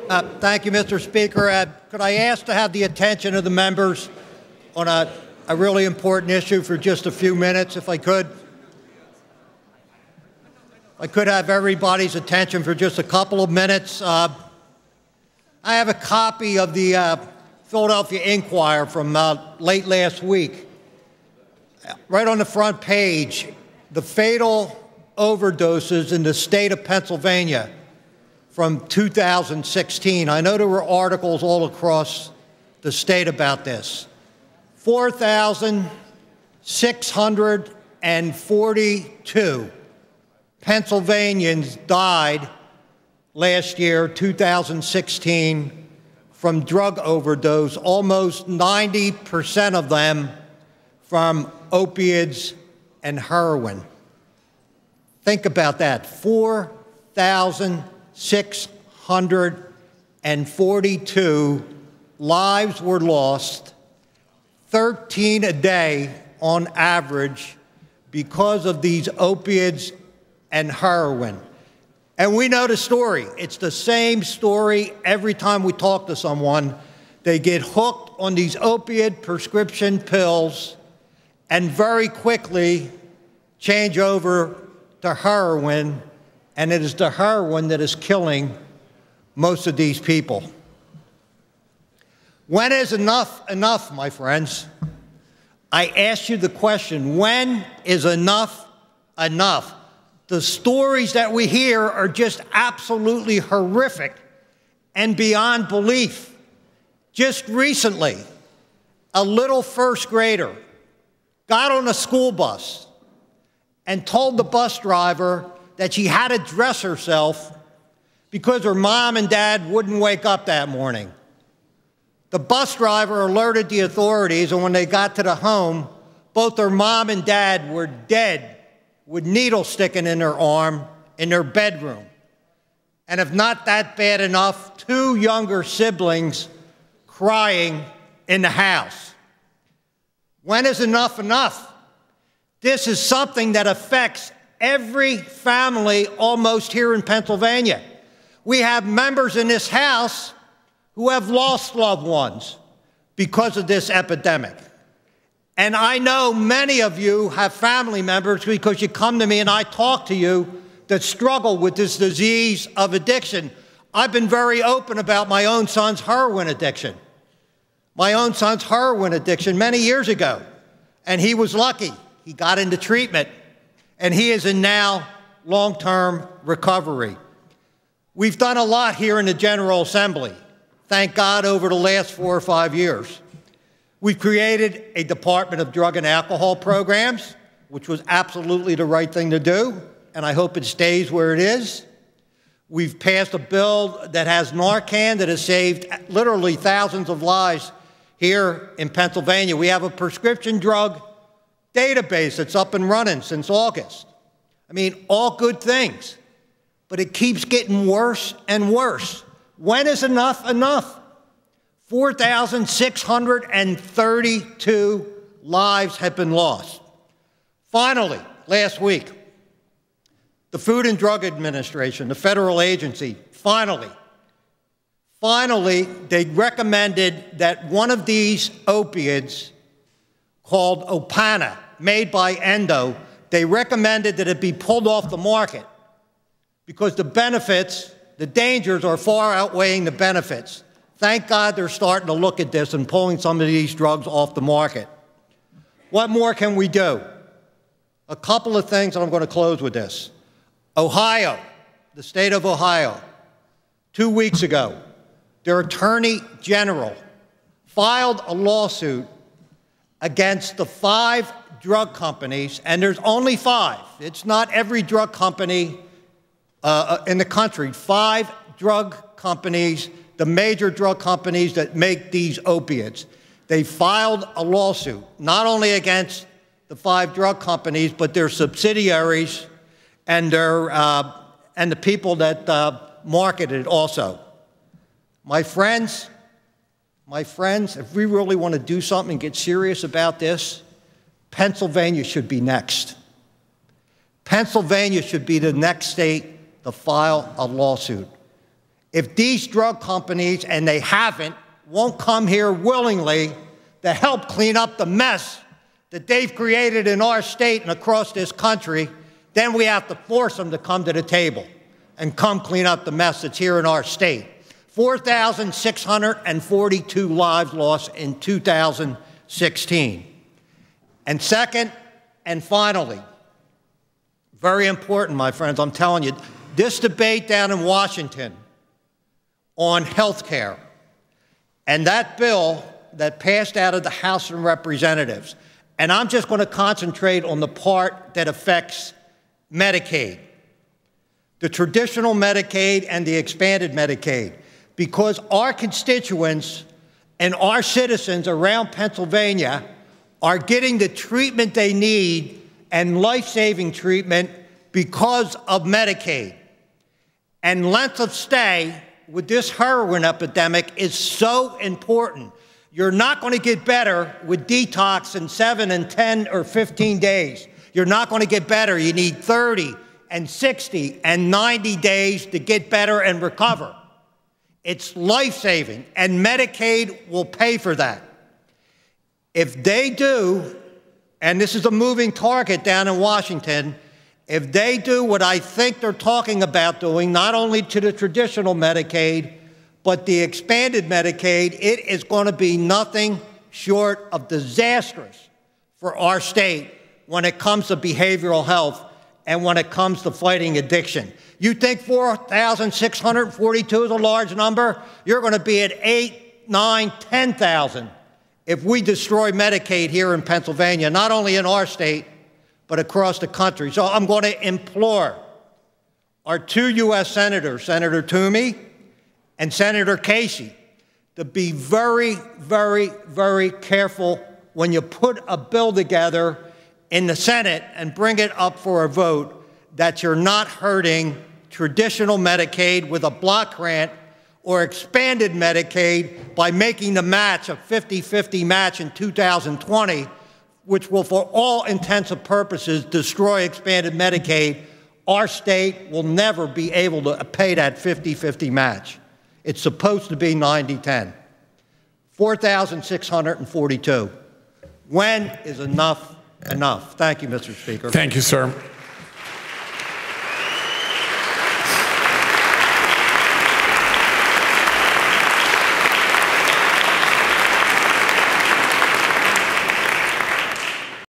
Thank you, Mr. Speaker. Could I ask to have the attention of the members on a really important issue for just a few minutes, if I could? I could have everybody's attention for just a couple of minutes. I have a copy of the Philadelphia Inquirer from late last week. Right on the front page, the fatal overdoses in the state of Pennsylvania from 2016. I know there were articles all across the state about this. 4,642 Pennsylvanians died last year, 2016, from drug overdose, almost 90% of them from opiates and heroin. Think about that, 4,642 lives were lost, 13 a day on average, because of these opiates and heroin. And we know the story. It's the same story every time we talk to someone. They get hooked on these opiate prescription pills and very quickly change over to heroin, and it is the heroin that is killing most of these people. When is enough enough, my friends? I ask you the question, when is enough enough? The stories that we hear are just absolutely horrific and beyond belief. Just recently, a little first grader got on a school bus and told the bus driver that she had to dress herself because her mom and dad wouldn't wake up that morning. The bus driver alerted the authorities, and when they got to the home, both her mom and dad were dead with needles sticking in their arm in their bedroom. And if not that bad enough, two younger siblings crying in the house. When is enough enough? This is something that affects every family almost here in Pennsylvania. We have members in this House who have lost loved ones because of this epidemic. And I know many of you have family members, because you come to me and I talk to you, that struggle with this disease of addiction. I've been very open about my own son's heroin addiction. My own son's heroin addiction many years ago. And he was lucky. He got into treatment. And he is in now long-term recovery. We've done a lot here in the General Assembly, thank God, over the last 4 or 5 years. We've created a Department of Drug and Alcohol Programs, which was absolutely the right thing to do, and I hope it stays where it is. We've passed a bill that has Narcan that has saved literally thousands of lives here in Pennsylvania. We have a prescription drug database that's up and running since August. I mean, all good things, but it keeps getting worse and worse. When is enough enough? 4,632 lives have been lost. Finally, last week, the Food and Drug Administration, the federal agency, finally, they recommended that one of these opiates called Opana, made by Endo, they recommended that it be pulled off the market because the benefits, the dangers are far outweighing the benefits. Thank God they're starting to look at this and pulling some of these drugs off the market. What more can we do? A couple of things, and I'm going to close with this. Ohio, the state of Ohio, 2 weeks ago, their Attorney General filed a lawsuit against the 5 drug companies, and there's only 5. It's not every drug company in the country. 5 drug companies, the major drug companies that make these opiates. They filed a lawsuit, not only against the 5 drug companies, but their subsidiaries and the people that market it also. My friends, if we really want to do something and get serious about this, Pennsylvania should be next. Pennsylvania should be the next state to file a lawsuit. if these drug companies, and they haven't, won't come here willingly to help clean up the mess that they've created in our state and across this country, then we have to force them to come to the table and come clean up the mess that's here in our state. 4,642 lives lost in 2016. And second, and finally, very important, my friends, I'm telling you, this debate down in Washington on health care and that bill that passed out of the House of Representatives, and I'm just going to concentrate on the part that affects Medicaid, the traditional Medicaid and the expanded Medicaid, because our constituents and our citizens around Pennsylvania are getting the treatment they need and life-saving treatment because of Medicaid. And length of stay with this heroin epidemic is so important. You're not going to get better with detox in 7 and 10 or 15 days. You're not going to get better. You need 30 and 60 and 90 days to get better and recover. It's life-saving, and Medicaid will pay for that. If they do, and this is a moving target down in Washington, if they do what I think they're talking about doing, not only to the traditional Medicaid, but the expanded Medicaid, it is going to be nothing short of disastrous for our state when it comes to behavioral health and when it comes to fighting addiction. You think 4,642 is a large number? You're going to be at 8, 9, 10,000 if we destroy Medicaid here in Pennsylvania, not only in our state, but across the country. So I'm going to implore our 2 U.S. senators, Senator Toomey and Senator Casey, to be very, very, very careful when you put a bill together in the Senate and bring it up for a vote, that you're not hurting traditional Medicaid with a block grant or expanded Medicaid by making the match a 50-50 match in 2020, which will, for all intents and purposes, destroy expanded Medicaid. Our state will never be able to pay that 50-50 match. It's supposed to be 90-10. 4,642. When is enough enough? Thank you, Mr. Speaker. Thank you, sir.